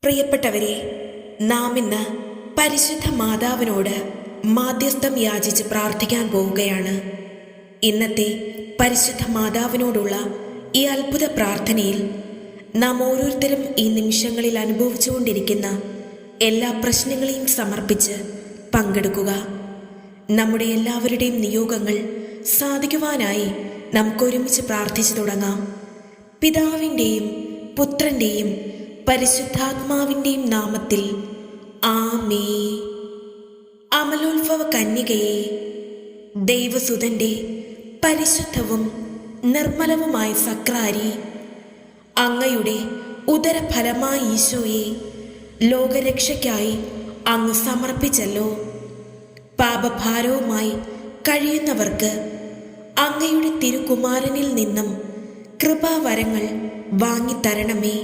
പ്രിയപ്പെട്ടവരെ, നാം ഇന്ന് പരിശുദ്ധ മാതാവിനോട് മാധ്യസ്ഥം യാചിച്ച് പ്രാർത്ഥിക്കാൻ പോവുകയാണ്. ഇന്നത്തെ പരിശുദ്ധ മാതാവിനോടുള്ള ഈ അത്ഭുത പ്രാർത്ഥനയിൽ നാം ഓരോരുത്തരും ഈ നിമിഷങ്ങളിൽ അനുഭവിച്ചുകൊണ്ടിരിക്കുന്ന എല്ലാ പ്രശ്നങ്ങളെയും സമർപ്പിച്ച് പങ്കെടുക്കുക. നമ്മുടെ എല്ലാവരുടെയും നിയോഗങ്ങൾ സാധിക്കുവാനായി നമുക്കൊരുമിച്ച് പ്രാർത്ഥിച്ചു തുടങ്ങാം. പിതാവിൻ്റെയും പുത്രൻ്റെയും പരിശുദ്ധാത്മാവിൻ്റെയും നാമത്തിൽ ആമേൻ. അമലോത്ഭവ കന്യകയെ, ദൈവസുതന്റെ പരിശുദ്ധവും നിർമ്മലവുമായ സക്രാരി, അങ്ങയുടെ ഉദരഫലമായ ഈശോയെ ലോകരക്ഷയ്ക്കായി അങ്ങ് സമർപ്പിച്ചല്ലോ. പാപഭാരവുമായി കഴിയുന്നവർക്ക് അങ്ങയുടെ തിരുകുമാരനിൽ നിന്നും കൃപാവരങ്ങൾ വാങ്ങിത്തരണമേ.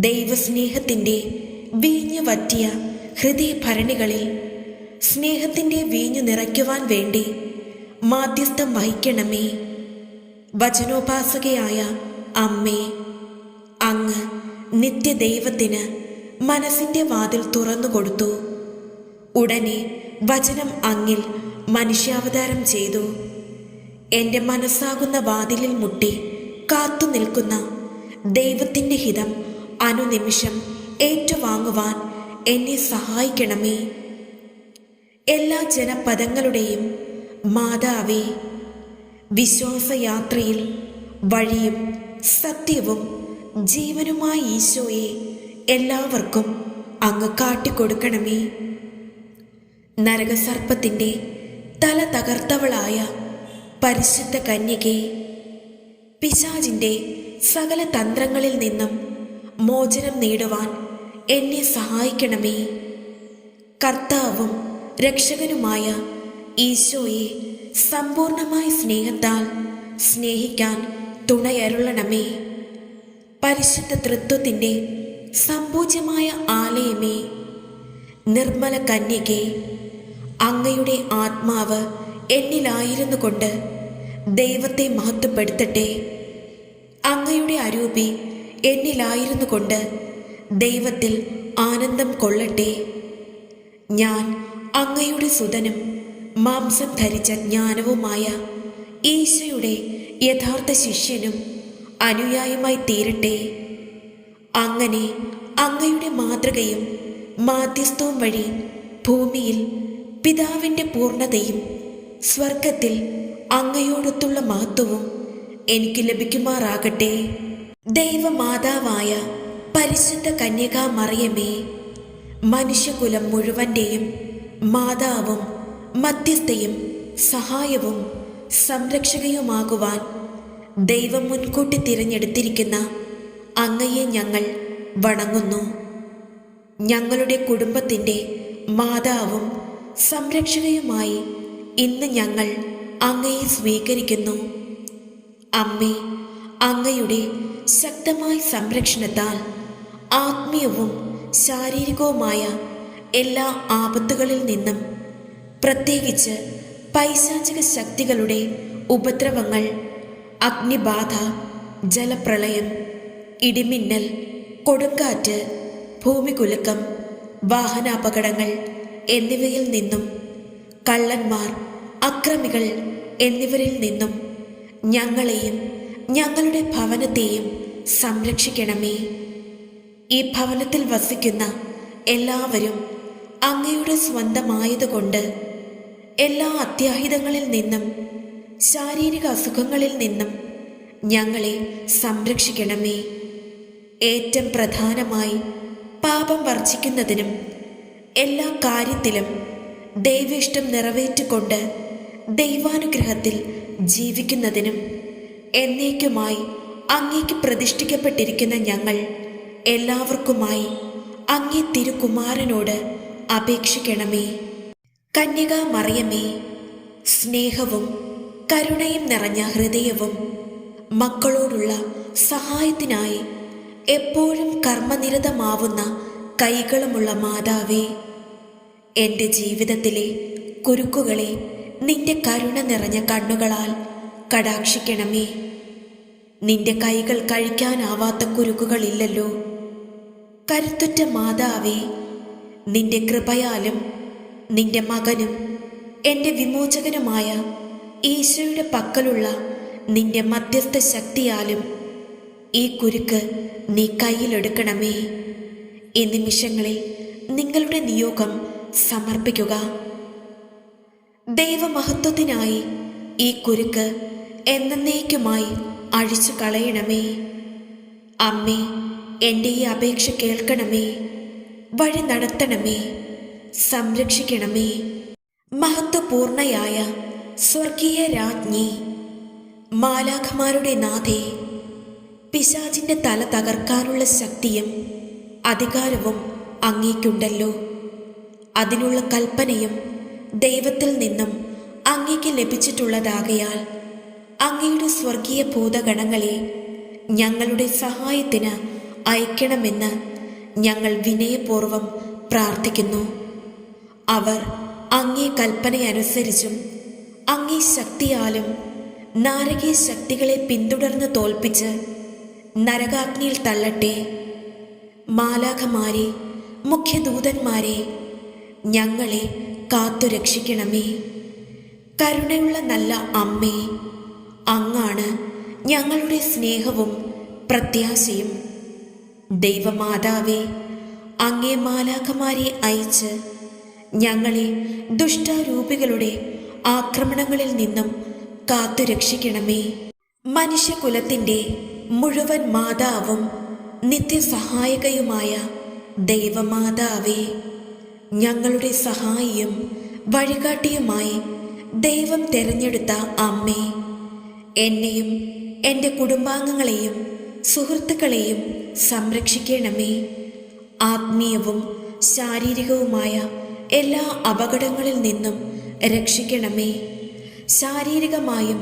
ദൈവസ്നേഹത്തിൻ്റെ വീഞ്ഞു വറ്റിയ ഹൃദയഭരണികളിൽ സ്നേഹത്തിൻ്റെ വീഞ്ഞു നിറയ്ക്കുവാൻ വേണ്ടി മാധ്യസ്ഥം വഹിക്കണമേ. വചനോപാസകയായ അമ്മേ, അങ്ങ് നിത്യദൈവത്തിന് മനസ്സിൻ്റെ വാതിൽ തുറന്നുകൊടുത്തു. ഉടനെ വചനം അങ്ങിൽ മനുഷ്യാവതാരം ചെയ്തു. എൻ്റെ മനസ്സാകുന്ന വാതിലിൽ മുട്ടി കാത്തു നിൽക്കുന്ന ദൈവത്തിൻ്റെ ഹിതം അനുനിമിഷം ഏറ്റുവാങ്ങുവാൻ എന്നെ സഹായിക്കണമേ. എല്ലാ ജനപദങ്ങളുടെയും മാതാവേ, വിശ്വാസയാത്രയിൽ വഴിയും സത്യവും ജീവനുമായ ഈശോയെ എല്ലാവർക്കും അങ്ങ് കാട്ടിക്കൊടുക്കണമേ. നരകസർപ്പത്തിൻ്റെ തല തകർത്തവളായ പരിശുദ്ധ കന്യകേ, പിശാചിൻ്റെ സകല തന്ത്രങ്ങളിൽ നിന്നും മോചനം നേടുവാൻ എന്നെ സഹായിക്കണമേ. കർത്താവും രക്ഷകനുമായ ഈശോയെ സമ്പൂർണമായ സ്നേഹത്താൽ സ്നേഹിക്കാൻ തുണയരുളണമേ. പരിശുദ്ധ തൃത്വത്തിൻ്റെ സമ്പൂജ്യമായ ആലയമേ, നിർമ്മല കന്യകേ, അങ്ങയുടെ ആത്മാവ് എന്നിലായിരുന്നു കൊണ്ട് ദൈവത്തെ മഹത്വപ്പെടുത്തട്ടെ. അങ്ങയുടെ അരൂപി എന്നിലായിരുന്നു കൊണ്ട് ദൈവത്തിൽ ആനന്ദം കൊള്ളട്ടെ. ഞാൻ അങ്ങയുടെ സുതനും മാംസം ധരിച്ച ജ്ഞാനവുമായ ഈശോയുടെ യഥാർത്ഥ ശിഷ്യനും അനുയായിയുമായി തീരട്ടെ. അങ്ങനെ അങ്ങയുടെ മാതൃകയും മാധ്യസ്ഥവും വഴി ഭൂമിയിൽ പിതാവിൻ്റെ പൂർണ്ണതയും സ്വർഗത്തിൽ അങ്ങയോടൊത്തുള്ള മഹത്വവും എനിക്ക് ലഭിക്കുമാറാകട്ടെ. ദൈവമാതാവായ പരിശുദ്ധ കന്യകാ മറിയമേ, മനുഷ്യകുലം മുഴുവൻ്റെയും മാതാവും മധ്യസ്ഥയും സഹായവും സംരക്ഷകയുമാകുവാൻ ദൈവം മുൻകൂട്ടി തിരഞ്ഞെടുത്തിരിക്കുന്ന അങ്ങയെ ഞങ്ങൾ വണങ്ങുന്നു. ഞങ്ങളുടെ കുടുംബത്തിൻ്റെ മാതാവും സംരക്ഷകയുമായി ഇന്ന് ഞങ്ങൾ അങ്ങയെ സ്വീകരിക്കുന്നു. അമ്മേ, അങ്ങയുടെ ശക്തമായ സംരക്ഷണത്താൽ ആത്മീയവും ശാരീരികവുമായ എല്ലാ ആപത്തുകളിൽ നിന്നും, പ്രത്യേകിച്ച് പൈശാചിക ശക്തികളുടെ ഉപദ്രവങ്ങൾ, അഗ്നിബാധ, ജലപ്രളയം, ഇടിമിന്നൽ, കൊടുങ്കാറ്റ്, ഭൂമികുലുക്കം, വാഹനാപകടങ്ങൾ എന്നിവയിൽ നിന്നും, കള്ളന്മാർ, അക്രമികൾ എന്നിവരിൽ നിന്നും ഞങ്ങളെയും ഞങ്ങളുടെ ഭവനത്തെയും സംരക്ഷിക്കണമേ. ഈ ഭവനത്തിൽ വസിക്കുന്ന എല്ലാവരും അങ്ങയുടെ സ്വന്തമായതുകൊണ്ട് എല്ലാ അത്യാഹിതങ്ങളിൽ നിന്നും ശാരീരിക അസുഖങ്ങളിൽ നിന്നും ഞങ്ങളെ സംരക്ഷിക്കണമേ. ഏറ്റവും പ്രധാനമായി പാപം വർജിക്കുന്നതിനും എല്ലാ കാര്യത്തിലും ദൈവേഷ്ടം നിറവേറ്റിക്കൊണ്ട് ദൈവാനുഗ്രഹത്തിൽ ജീവിക്കുന്നതിനും എന്നേക്കുമായി അങ്ങേക്ക് പ്രതിഷ്ഠിക്കപ്പെട്ടിരിക്കുന്ന ഞങ്ങൾ എല്ലാവർക്കുമായി അങ്ങേ തിരുകുമാരനോട് അപേക്ഷിക്കണമേ. കന്യകാ മറിയമേ, സ്നേഹവും കരുണയും നിറഞ്ഞ ഹൃദയവും മക്കളോടുള്ള സഹായത്തിനായി എപ്പോഴും കർമ്മനിരതമാവുന്ന കൈകളുമുള്ള മാതാവേ, എൻ്റെ ജീവിതത്തിലെ കുരുക്കുകളെ നിന്റെ കരുണ നിറഞ്ഞ കണ്ണുകളാൽ കടാക്ഷിക്കണമേ. നിന്റെ കൈകൾ കഴിക്കാനാവാത്ത കുരുക്കുകളില്ലല്ലോ. കരുത്തുറ്റ മാതാവേ, നിന്റെ കൃപയാലും നിന്റെ മകനും എൻ്റെ വിമോചകനുമായ ഈശോയുടെ പക്കലുള്ള നിന്റെ മധ്യസ്ഥ ശക്തിയാലും ഈ കുരുക്ക് നീ കയ്യിലെടുക്കണമേ. ഈ നിമിഷങ്ങളിൽ നിങ്ങളുടെ നിയോഗം സമർപ്പിക്കുക. ദൈവമഹത്വത്തിനായി ഈ കുരുക്ക് എന്നേക്കുമായി അഴിച്ചു കളയണമേ. അമ്മേ, എൻ്റെ ഈ അപേക്ഷ കേൾക്കണമേ, വഴി നടത്തണമേ, സംരക്ഷിക്കണമേ. മഹത്വപൂർണയായ സ്വർഗീയ രാജ്ഞി, മാലാഖമാരുടെ നാഥേ, പിശാചിൻ്റെ തല തകർക്കാനുള്ള ശക്തിയും അധികാരവും അങ്ങേക്കുണ്ടല്ലോ. അതിനുള്ള കൽപ്പനയും ദൈവത്തിൽ നിന്നും അങ്ങേക്ക് ലഭിച്ചിട്ടുള്ളതാകയാൽ അങ്ങയുടെ സ്വർഗീയ ഭൂതഗണങ്ങളെ ഞങ്ങളുടെ സഹായത്തിന് അയക്കണമെന്ന് ഞങ്ങൾ വിനയപൂർവം പ്രാർത്ഥിക്കുന്നു. അവർ അങ്ങേ കൽപ്പനയനുസരിച്ചും അങ്ങേ ശക്തിയാലും നാരകീയ ശക്തികളെ പിന്തുടർന്ന് തോൽപ്പിച്ച് നരകാഗ്നിയിൽ തള്ളട്ടെ. മാലാഖമാരെ, മുഖ്യദൂതന്മാരെ, ഞങ്ങളെ കാത്തുരക്ഷിക്കണമേ. കരുണയുള്ള നല്ല അമ്മേ, അങ്ങാണ് ഞങ്ങളുടെ സ്നേഹവും പ്രത്യാശയും. ദൈവമാതാവേ, അങ്ങേ മാലാഖമാരെ അയച്ച് ഞങ്ങളെ ദുഷ്ടാരൂപികളുടെ ആക്രമണങ്ങളിൽ നിന്നും കാത്തുരക്ഷിക്കണമേ. മനുഷ്യകുലത്തിൻ്റെ മുഴുവൻ മാതാവും നിത്യസഹായകയുമായ ദൈവമാതാവേ, ഞങ്ങളുടെ സഹായിയും വഴികാട്ടിയുമായി ദൈവം തിരഞ്ഞെടുത്ത അമ്മേ, എന്നെയും എൻ്റെ കുടുംബാംഗങ്ങളെയും സുഹൃത്തുക്കളെയും സംരക്ഷിക്കണമേ. ആത്മീയവും ശാരീരികവുമായ എല്ലാ അപകടങ്ങളിൽ നിന്നും രക്ഷിക്കണമേ. ശാരീരികമായും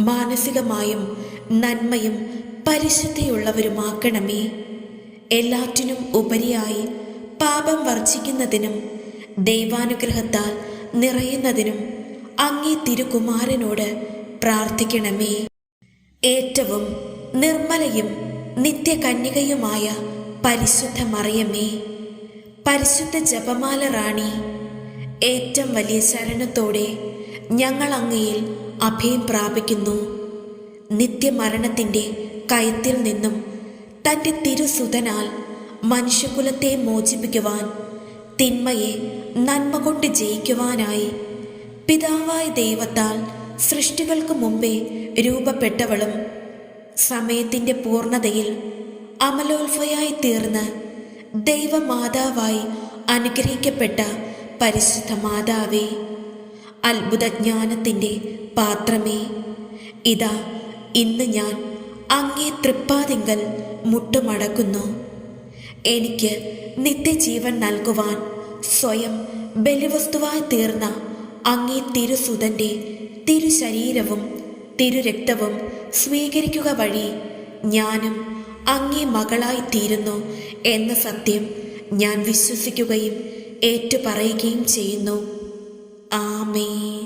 മാനസികമായും നന്മയും പരിശുദ്ധിയുള്ളവരുമാക്കണമേ. എല്ലാറ്റിനും ഉപരിയായി പാപം വർജിക്കുന്നതിനും ദൈവാനുഗ്രഹത്താൽ നിറയുന്നതിനും അങ്ങേ തിരുകുമാരനോട് പ്രാർത്ഥിക്കണമേ. ഏറ്റവും നിർമ്മലയും നിത്യകന്യകയുമായ പരിശുദ്ധ മറിയമേ, പരിശുദ്ധ ജപമാല റാണി, ഏറ്റവും വലിയ ശരണത്തോടെ ഞങ്ങൾ അങ്ങയിൽ അഭയം പ്രാപിക്കുന്നു. നിത്യമരണത്തിൻ്റെ കയത്തിൽ നിന്നും തൻ്റെ തിരുസുതനാൽ മനുഷ്യകുലത്തെ മോചിപ്പിക്കുവാൻ, തിന്മയെ നന്മ കൊണ്ട് ജയിക്കുവാനായി പിതാവായ ദൈവത്താൽ സൃഷ്ടികൾക്ക് മുമ്പേ രൂപപ്പെട്ടവളും സമയത്തിൻ്റെ പൂർണ്ണതയിൽ അമലോത്ഭയായി തീർന്ന് ദൈവമാതാവായി അനുഗ്രഹിക്കപ്പെട്ട പരിശുദ്ധ മാതാവേ, അത്ഭുതജ്ഞാനത്തിൻ്റെ പാത്രമേ, ഇതാ ഇന്ന് ഞാൻ അങ്ങേ തൃപ്പാദിങ്കൽ മുട്ടുമടക്കുന്നു. എനിക്ക് നിത്യജീവൻ നൽകുവാൻ സ്വയം ബലിവസ്തുവായി തീർന്ന അങ്ങേ തിരുസുതൻ്റെ തിരുശരീരവും തിരുരക്തവും സ്വീകരിക്കുക വഴി ഞാനും അങ്ങേ മകളായി തീരുന്നു എന്ന സത്യം ഞാൻ വിശ്വസിക്കുകയും ഏറ്റുപറയുകയും ചെയ്യുന്നു. ആമേൻ.